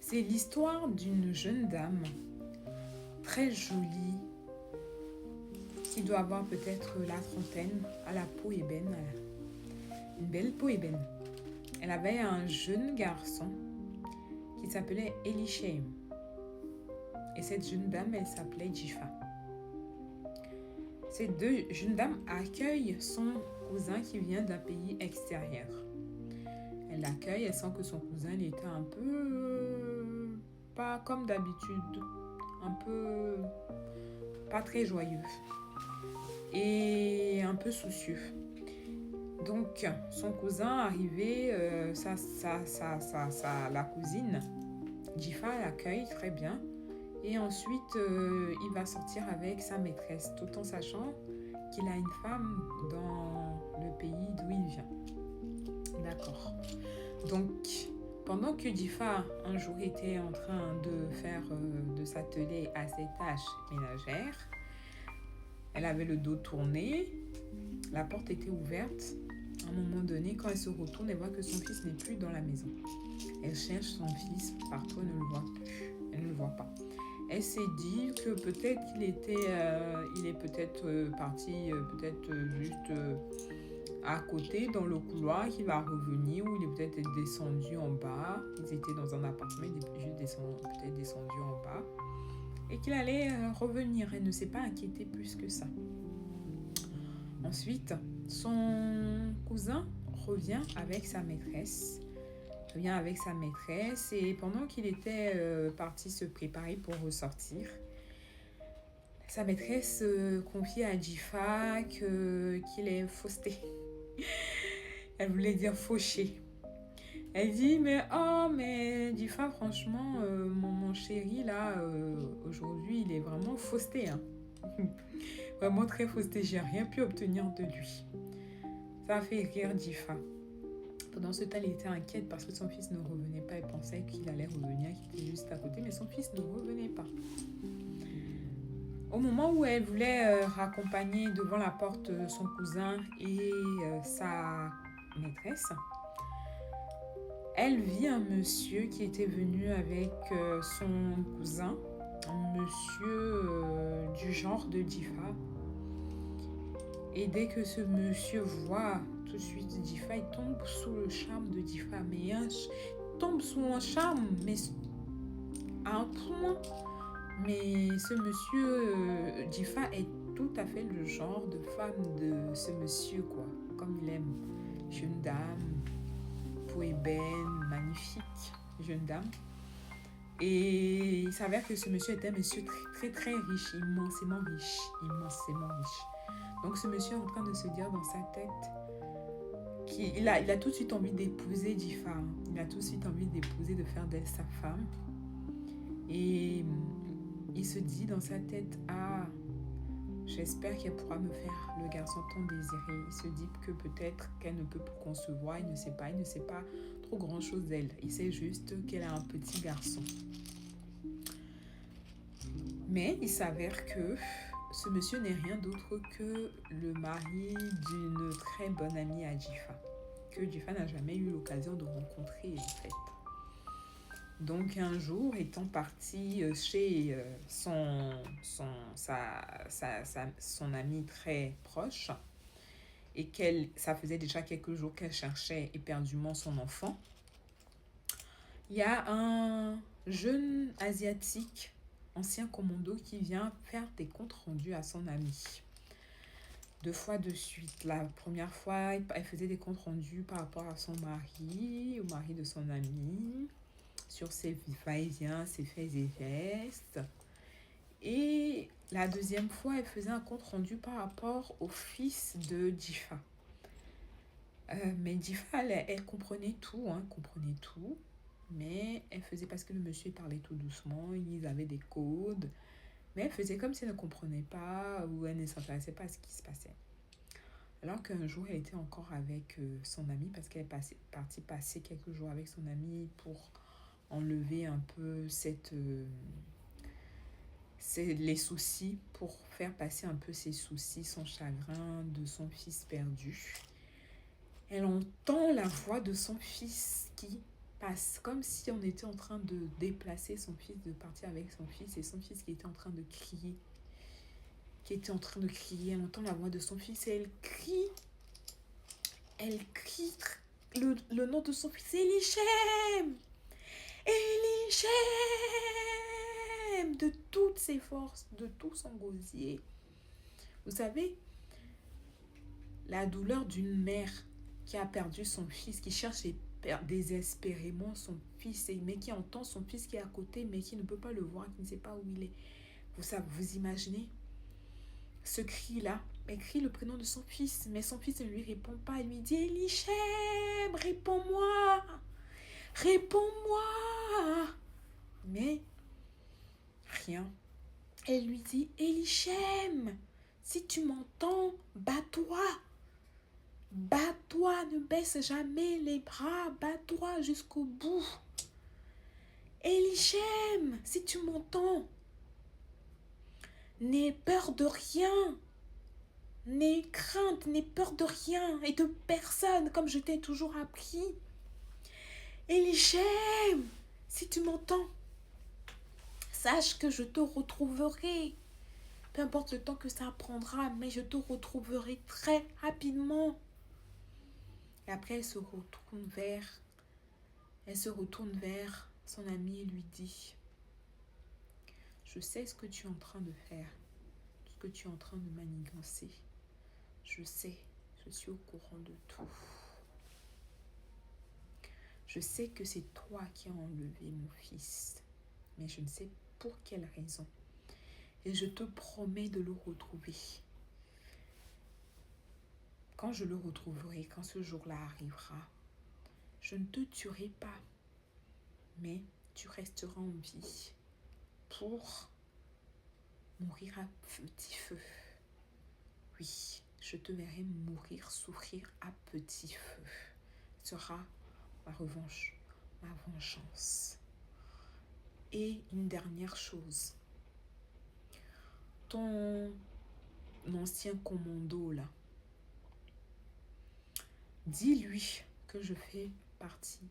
C'est l'histoire d'une jeune dame très jolie qui doit avoir peut-être la trentaine, à la peau ébène, une belle peau ébène. Elle avait un jeune garçon qui s'appelait Elishem. Et cette jeune dame, elle s'appelait Jifa. Ces deux jeunes dames accueillent son cousin qui vient d'un pays extérieur. Elle l'accueille, elle sent que son cousin il était un peu pas comme d'habitude, un peu pas très joyeux et un peu soucieux. Donc son cousin arrivé, la cousine Jifa l'accueille très bien et ensuite il va sortir avec sa maîtresse tout en sachant qu'il a une femme dans le pays d'où il vient. D'accord. Donc, pendant que Jifa, un jour, était en train de s'atteler à ses tâches ménagères, elle avait le dos tourné, la porte était ouverte. À un moment donné, quand elle se retourne, elle voit que son fils n'est plus dans la maison. Elle cherche son fils partout, elle ne le voit plus. Elle ne le voit pas. Elle s'est dit que peut-être il est peut-être parti, juste à côté dans le couloir, qu'il va revenir, ou il est peut-être descendu en bas. Ils étaient dans un appartement, il est juste peut-être descendu en bas. Et qu'il allait revenir. Elle ne s'est pas inquiétée plus que ça. Ensuite, son cousin revient avec sa maîtresse. Et pendant qu'il était parti se préparer pour ressortir, sa maîtresse confie à Jifa qu'il est fausté. Elle voulait dire fauché. Elle dit mais Jifa, franchement mon chéri là aujourd'hui il est vraiment fausté, hein. Vraiment très fausté, j'ai rien pu obtenir de lui. Ça a fait rire Jifa. Pendant ce temps, elle était inquiète parce que son fils ne revenait pas. Elle pensait qu'il allait revenir, qu'il était juste à côté, mais son fils ne revenait pas. Au moment où elle voulait raccompagner devant la porte son cousin et sa maîtresse, elle vit un monsieur qui était venu avec son cousin, un monsieur du genre de Jifa. Et dès que ce monsieur voit tout de suite Jifa, il tombe sous le charme de Jifa. Mais il tombe sous un charme, mais à un point. Mais ce monsieur Jifa est tout à fait le genre de femme de ce monsieur, quoi. Comme il aime. Jeune dame, peau ébène, magnifique jeune dame. Et il s'avère que ce monsieur est un monsieur très, très, très riche, immensément riche. Donc ce monsieur est en train de se dire dans sa tête qu'il a tout de suite envie d'épouser Jifa. Il a tout de suite envie d'épouser, de faire d'elle sa femme. Et il se dit dans sa tête, j'espère qu'elle pourra me faire le garçon tant désiré. Il se dit que peut-être qu'elle ne peut plus concevoir, il ne sait pas trop grand chose d'elle. Il sait juste qu'elle a un petit garçon. Mais il s'avère que ce monsieur n'est rien d'autre que le mari d'une très bonne amie à Jifa, que Jifa n'a jamais eu l'occasion de rencontrer en fait. Donc un jour, étant parti chez son amie très proche, et ça faisait déjà quelques jours qu'elle cherchait éperdument son enfant, il y a un jeune asiatique, ancien commando, qui vient faire des comptes rendus à son amie. 2 fois de suite. La première fois, elle faisait des comptes rendus par rapport à son mari, au mari de son amie, sur ses va-et-vient, ses faits et gestes. Et la deuxième fois, elle faisait un compte rendu par rapport au fils de Jifa. Mais Jifa, elle comprenait tout, mais elle faisait parce que le monsieur parlait tout doucement, ils avaient des codes, mais elle faisait comme si elle ne comprenait pas ou elle ne s'intéressait pas à ce qui se passait. Alors qu'un jour, elle était encore avec son amie parce qu'elle est partie passer quelques jours avec son amie pour enlever un peu les soucis, pour faire passer un peu ses soucis, son chagrin de son fils perdu. Elle entend la voix de son fils qui passe comme si on était en train de déplacer son fils, de partir avec son fils, et son fils qui était en train de crier, elle entend la voix de son fils et elle crie le nom de son fils, Elichem, Elichem, de toutes ses forces, de tout son gosier. Vous savez, la douleur d'une mère qui a perdu son fils, qui cherche désespérément son fils, mais qui entend son fils qui est à côté, mais qui ne peut pas le voir, qui ne sait pas où il est. Vous imaginez ce cri-là? Elle crie le prénom de son fils, mais son fils ne lui répond pas. Elle lui dit, Elichem, réponds-moi, réponds-moi. Mais rien. Elle lui dit, Elichem, si tu m'entends, bats-toi. Bats-toi, ne baisse jamais les bras, bats-toi jusqu'au bout. Elichem, si tu m'entends, n'aie peur de rien. N'aie crainte, n'aie peur de rien et de personne, comme je t'ai toujours appris. Elichem, si tu m'entends, sache que je te retrouverai. Peu importe le temps que ça prendra, mais je te retrouverai très rapidement. Et après, elle se retourne vers son ami et lui dit, je sais ce que tu es en train de faire, ce que tu es en train de manigancer. Je sais, je suis au courant de tout. Je sais que c'est toi qui as enlevé mon fils, mais je ne sais pour quelle raison. Et je te promets de le retrouver. Quand je le retrouverai, quand ce jour-là arrivera, je ne te tuerai pas, mais tu resteras en vie pour mourir à petit feu. Oui, je te verrai mourir, souffrir à petit feu. Ce sera ma revanche, ma vengeance. Et une dernière chose. Ton ancien commando là, dis-lui que je fais partie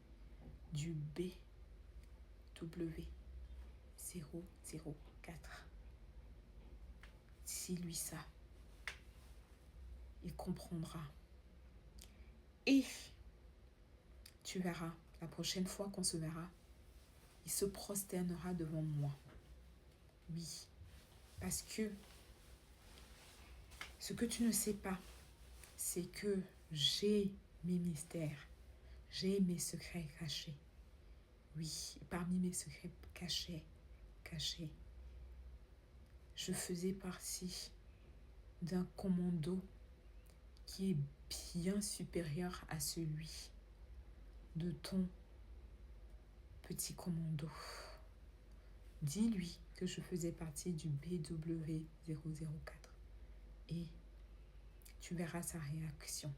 du BW004. Dis-lui ça. Il comprendra. Et tu verras, la prochaine fois qu'on se verra, il se prosternera devant moi. Oui, parce que ce que tu ne sais pas, c'est que j'ai mes mystères, j'ai mes secrets cachés. Oui, parmi mes secrets cachés, je faisais partie d'un commando qui est bien supérieur à celui de ton petit commando. Dis-lui que je faisais partie du BW004 et tu verras sa réaction.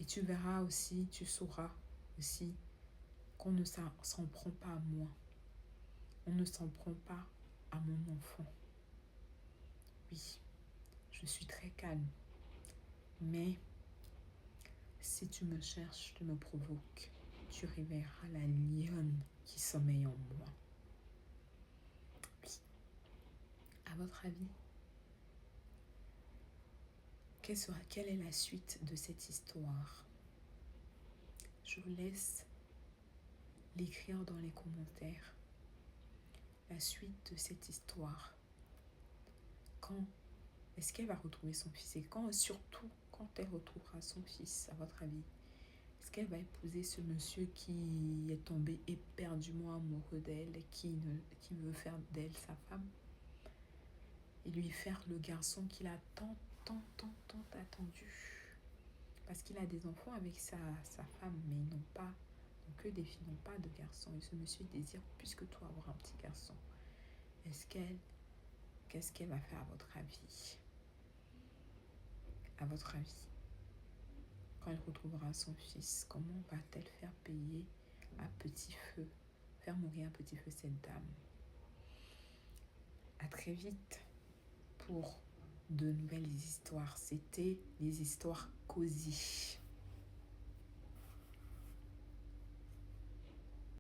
Et tu verras aussi, tu sauras aussi qu'on ne s'en prend pas à moi. On ne s'en prend pas à mon enfant. Oui, je suis très calme. Mais si tu me cherches, tu me provoques, tu réveilleras la lionne qui sommeille en moi. Oui. À votre avis, quelle est la suite de cette histoire? Je vous laisse l'écrire dans les commentaires. La suite de cette histoire. Quand est-ce qu'elle va retrouver son fils? Et surtout, quand elle retrouvera son fils, à votre avis, est-ce qu'elle va épouser ce monsieur qui est tombé éperdument amoureux d'elle et qui veut faire d'elle sa femme? Et lui faire le garçon qu'il a tant attendu. Parce qu'il a des enfants avec sa femme, mais ils n'ont pas, donc que des filles, n'ont pas de garçon. Et ce monsieur désire plus que toi avoir un petit garçon. Qu'est-ce qu'elle va faire à votre avis? À votre avis, quand elle retrouvera son fils, comment va-t-elle faire payer à petit feu, faire mourir à petit feu cette dame? À très vite pour de nouvelles histoires. C'était les histoires cosy.